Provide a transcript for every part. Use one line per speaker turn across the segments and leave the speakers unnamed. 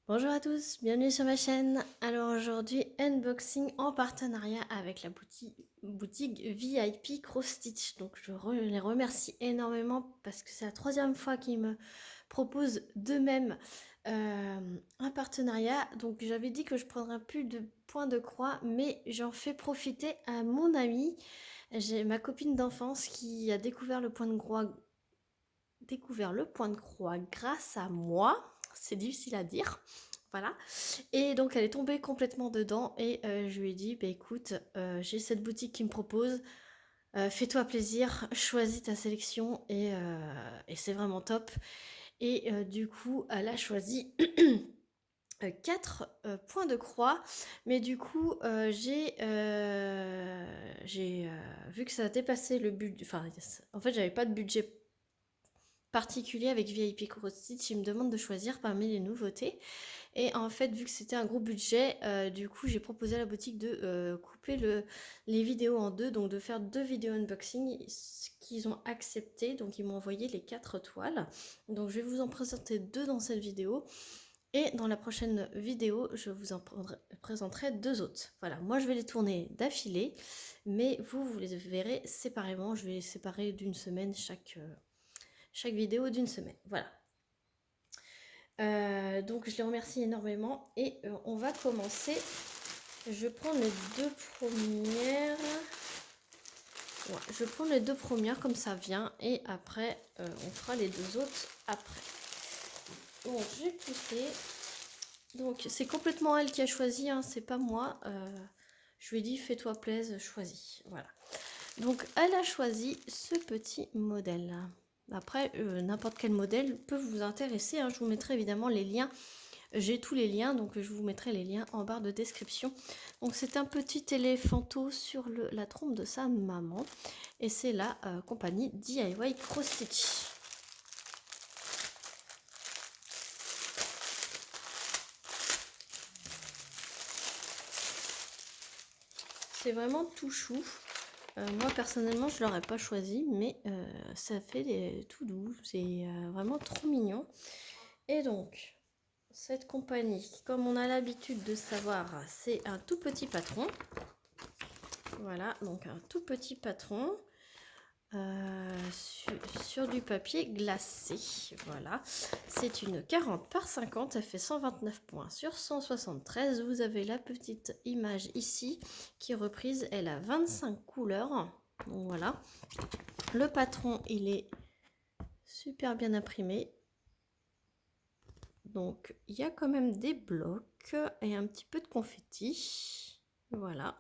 Bonjour à tous, bienvenue sur ma chaîne. Alors aujourd'hui, unboxing en partenariat avec la boutique VIP Cross Stitch. Donc les remercie énormément parce que c'est la troisième fois qu'ils me proposent d'eux-mêmes un partenariat. Donc j'avais dit que je prendrais plus de points de croix, mais j'en fais profiter à mon amie. J'ai ma copine d'enfance qui a découvert le point de croix grâce à moi. C'est difficile à dire. Voilà. Et donc elle est tombée complètement dedans et je lui ai dit, bah écoute, j'ai cette boutique qui me propose, fais-toi plaisir, choisis ta sélection et c'est vraiment top. Et du coup, elle a choisi 4 points de croix, mais du coup, j'ai vu que ça a dépassé le budget, enfin, en fait, j'avais pas de budget particulier avec VIP Cross Stitch, il me demande de choisir parmi les nouveautés. Et en fait, vu que c'était un gros budget, du coup, j'ai proposé à la boutique de couper les vidéos en deux, donc de faire 2 vidéos unboxing, ce qu'ils ont accepté. Donc, ils m'ont envoyé les 4 toiles. Donc, je vais vous en présenter 2 dans cette vidéo. Et dans la prochaine vidéo, je vous en présenterai 2 autres. Voilà, moi, je vais les tourner d'affilée, mais vous les verrez séparément. Je vais les séparer d'une semaine, chaque vidéo d'une semaine. Voilà. Donc je les remercie énormément et on va commencer. Je prends les 2 premières. Ouais, je prends les 2 premières comme ça vient et après on fera les 2 autres après. Bon, j'ai poussé. Donc c'est complètement elle qui a choisi, hein, c'est pas moi. Je lui ai dit fais-toi plaisir, choisis. Voilà. Donc elle a choisi ce petit modèle. Après, n'importe quel modèle peut vous intéresser, hein. Je vous mettrai évidemment les liens. J'ai tous les liens, donc je vous mettrai les liens en barre de description. Donc c'est un petit éléphanto sur la trompe de sa maman. Et c'est la compagnie DIY Cross Stitch. C'est vraiment tout chou. Moi personnellement je l'aurais pas choisi, mais ça fait tout doux. C'est vraiment trop mignon. Et donc cette compagnie, comme on a l'habitude de savoir, c'est un tout petit patron. Voilà, donc un tout petit patron sur du papier glacé. Voilà, c'est une 40 par 50, elle fait 129 points sur 173. Vous avez la petite image ici qui est reprise, elle a 25 couleurs. Donc voilà, le patron il est super bien imprimé. Donc il y a quand même des blocs et un petit peu de confetti. Voilà,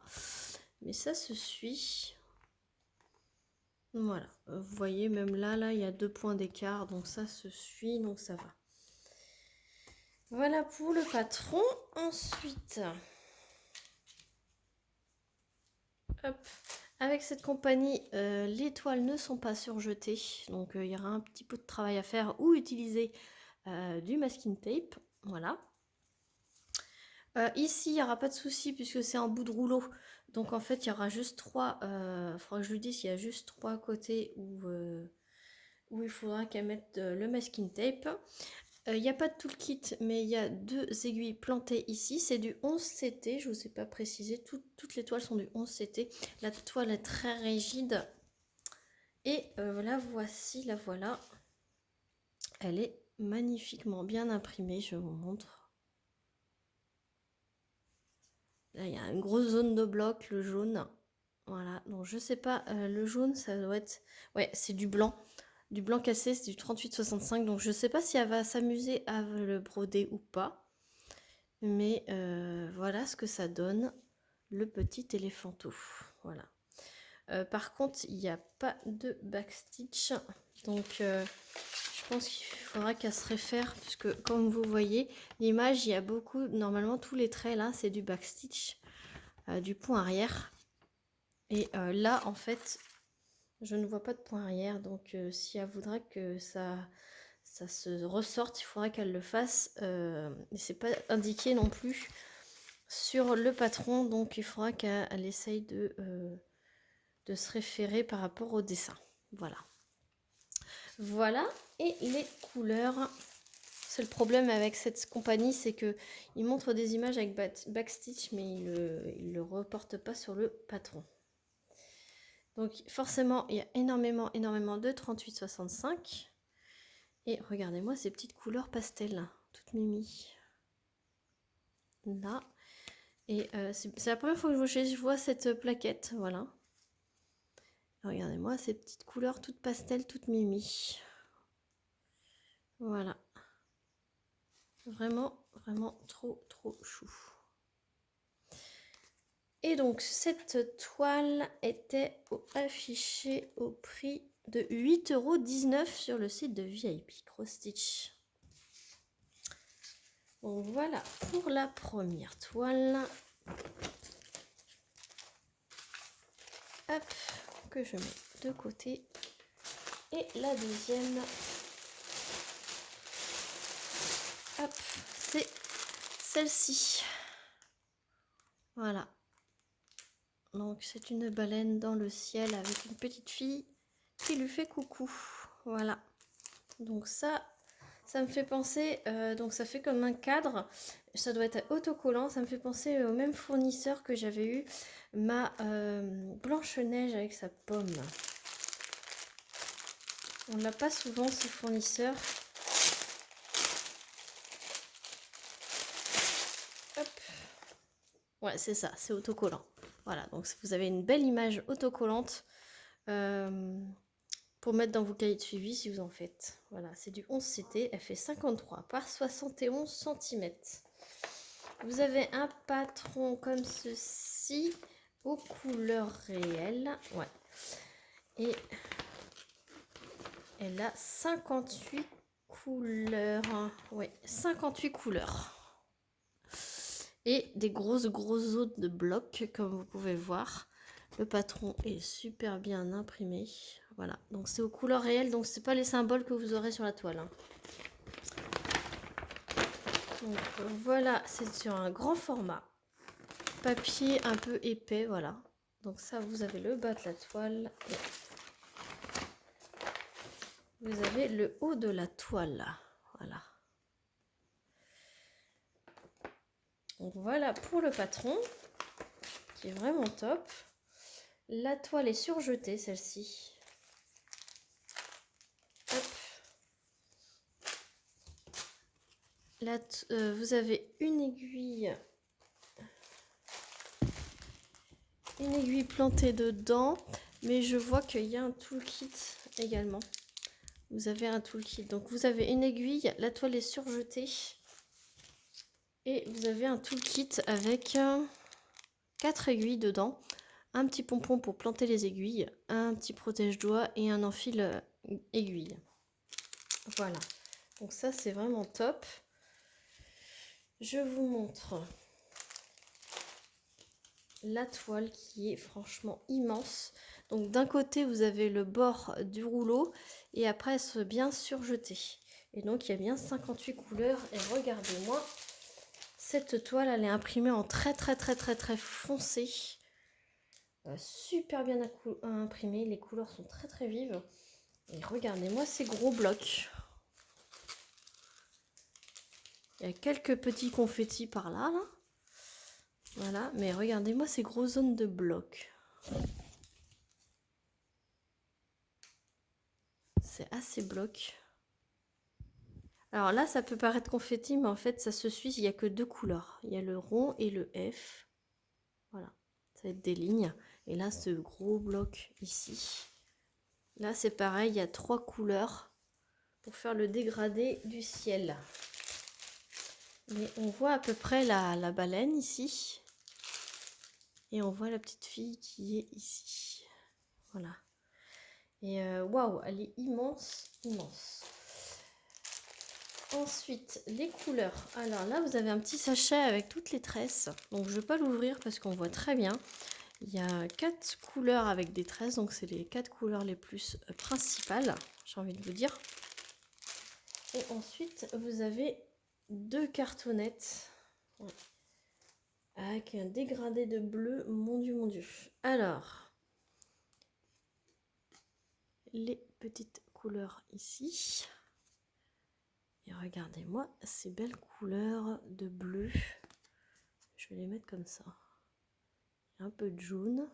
mais ça se suit. Voilà, vous voyez même là il y a 2 points d'écart, donc ça se suit, donc ça va. Voilà pour le patron. Ensuite, hop, avec cette compagnie, les toiles ne sont pas surjetées, donc il y aura un petit peu de travail à faire ou utiliser du masking tape. Voilà. Ici, il n'y aura pas de souci puisque c'est en bout de rouleau. Donc en fait, il y aura juste 3. Il faudra que je lui dise qu'il y a juste 3 côtés où il faudra qu'elle mette le masking tape. Il n'y a pas de toolkit, mais il y a 2 aiguilles plantées ici. C'est du 11 CT, je ne vous ai pas précisé. Toutes les toiles sont du 11 CT. La toile est très rigide. Et la voici, la voilà. Elle est magnifiquement bien imprimée, je vous montre. Là, il y a une grosse zone de bloc, le jaune. Voilà, donc je sais pas, le jaune, ça doit être... Ouais, c'est du blanc. Du blanc cassé, c'est du 38,65. Donc je sais pas si elle va s'amuser à le broder ou pas. Mais voilà ce que ça donne, le petit éléphanto. Voilà. Par contre, il n'y a pas de backstitch. Donc je pense qu'il faudra qu'elle se réfère, puisque comme vous voyez, l'image, il y a beaucoup, normalement tous les traits là, c'est du backstitch, du point arrière. Et là, en fait, je ne vois pas de point arrière. Donc si elle voudra que ça se ressorte, il faudra qu'elle le fasse. Et c'est pas indiqué non plus sur le patron, donc il faudra qu'elle essaye de se référer par rapport au dessin. Voilà. Voilà, et les couleurs. C'est le problème avec cette compagnie, c'est que ils montrent des images avec backstitch, mais ils le reportent pas sur le patron. Donc forcément, il y a énormément de 38,65. Et regardez-moi ces petites couleurs pastel, toutes mimi. Là. Et c'est la première fois que je vois cette plaquette, voilà. Regardez-moi ces petites couleurs toutes pastel, toutes mimi. Voilà. Vraiment, vraiment trop chou. Et donc cette toile était affichée au prix de 8,19 € sur le site de VIP Cross Stitch. Donc voilà pour la première toile. Hop, que je mets de côté. Et la deuxième, hop, c'est celle-ci. Voilà. Donc c'est une baleine dans le ciel avec une petite fille qui lui fait coucou. Voilà. Donc ça me fait penser, donc ça fait comme un cadre. Ça doit être autocollant. Ça me fait penser au même fournisseur que j'avais eu ma Blanche-Neige avec sa pomme. On l'a pas souvent ce fournisseur. Hop. Ouais, c'est ça, c'est autocollant. Voilà, donc vous avez une belle image autocollante pour mettre dans vos cahiers de suivi si vous en faites. Voilà, c'est du 11 CT, elle fait 53 par 71 cm. Vous avez un patron comme ceci aux couleurs réelles. Ouais. Et elle a 58 couleurs. Ouais, 58 couleurs. Et des grosses zones de blocs, comme vous pouvez voir. Le patron est super bien imprimé. Voilà, donc c'est aux couleurs réelles, donc c'est pas les symboles que vous aurez sur la toile. Hein. Donc voilà, c'est sur un grand format. Papier un peu épais, voilà. Donc ça, vous avez le bas de la toile. Et vous avez le haut de la toile. Voilà. Donc voilà pour le patron, qui est vraiment top. La toile est surjetée, celle-ci. Vous avez une aiguille plantée dedans, mais je vois qu'il y a un toolkit également. Vous avez un toolkit, donc vous avez une aiguille, la toile est surjetée. Et vous avez un toolkit avec 4 aiguilles dedans, un petit pompon pour planter les aiguilles, un petit protège-doigts et un enfil aiguille. Voilà, donc ça c'est vraiment top. Je vous montre la toile qui est franchement immense. Donc d'un côté vous avez le bord du rouleau et après elle se bien surjetée. Et donc il y a bien 58 couleurs et regardez-moi. Cette toile, elle est imprimée en très foncé. Super bien imprimée. Les couleurs sont très vives. Et regardez-moi ces gros blocs. Il y a quelques petits confettis par là. Voilà, mais regardez-moi ces grosses zones de blocs. C'est assez bloc. Alors là, ça peut paraître confetti, mais en fait, ça se suit. Il n'y a que 2 couleurs. Il y a le rond et le F. Voilà, ça va être des lignes. Et là, ce gros bloc ici. Là, c'est pareil, il y a 3 couleurs pour faire le dégradé du ciel. Mais on voit à peu près la baleine ici. Et on voit la petite fille qui est ici. Voilà. Et waouh, elle est immense. Ensuite, les couleurs. Alors là, vous avez un petit sachet avec toutes les tresses. Donc, je ne vais pas l'ouvrir parce qu'on voit très bien. Il y a 4 couleurs avec des tresses. Donc, c'est les 4 couleurs les plus principales, j'ai envie de vous dire. Et ensuite, vous avez 2 cartonnettes. Ouais. Avec un dégradé de bleu. Mon Dieu. Alors, les petites couleurs ici. Et regardez-moi ces belles couleurs de bleu. Je vais les mettre comme ça. Un peu de jaune.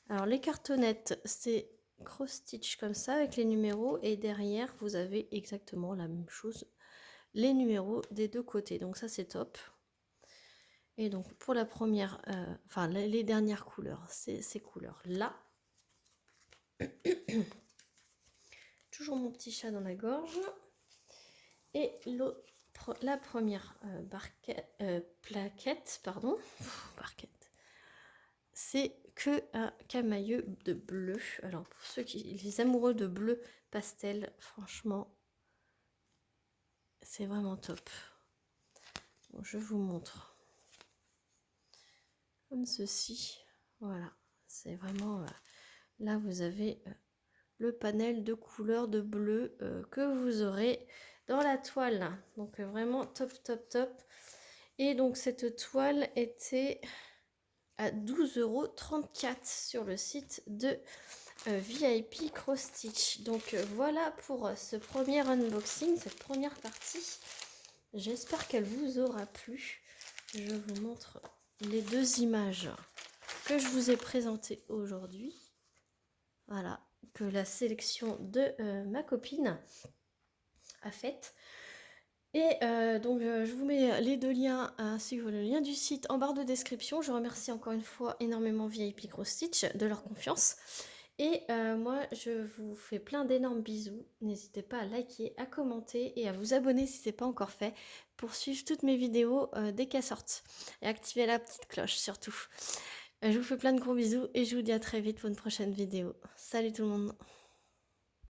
Alors les cartonnettes, c'est cross stitch comme ça avec les numéros. Et derrière, vous avez exactement la même chose. Les numéros des deux côtés. Donc ça, c'est top. Et donc pour la première, enfin les dernières couleurs, c'est ces couleurs-là. Toujours mon petit chat dans la gorge. Et la première plaquette, pardon, barquette, c'est que un camailleux de bleu. Alors pour ceux les amoureux de bleu pastel, franchement, c'est vraiment top. Bon, je vous montre. Comme ceci, voilà, c'est vraiment... là, vous avez le panel de couleurs de bleu que vous aurez dans la toile. Donc vraiment top, top, top. Et donc cette toile était à 12,34 € sur le site de VIP Cross Stitch. Donc voilà pour ce premier unboxing, cette première partie. J'espère qu'elle vous aura plu. Je vous montre les deux images que je vous ai présentées aujourd'hui. Voilà, que la sélection de ma copine a faite. Et donc je vous mets les deux liens ainsi que le lien du site en barre de description. Je remercie encore une fois énormément VIP Cross Stitch de leur confiance. Et moi je vous fais plein d'énormes bisous. N'hésitez pas à liker, à commenter et à vous abonner si ce n'est pas encore fait pour suivre toutes mes vidéos dès qu'elles sortent. Et activer la petite cloche surtout. Je vous fais plein de gros bisous et je vous dis à très vite pour une prochaine vidéo. Salut tout le monde!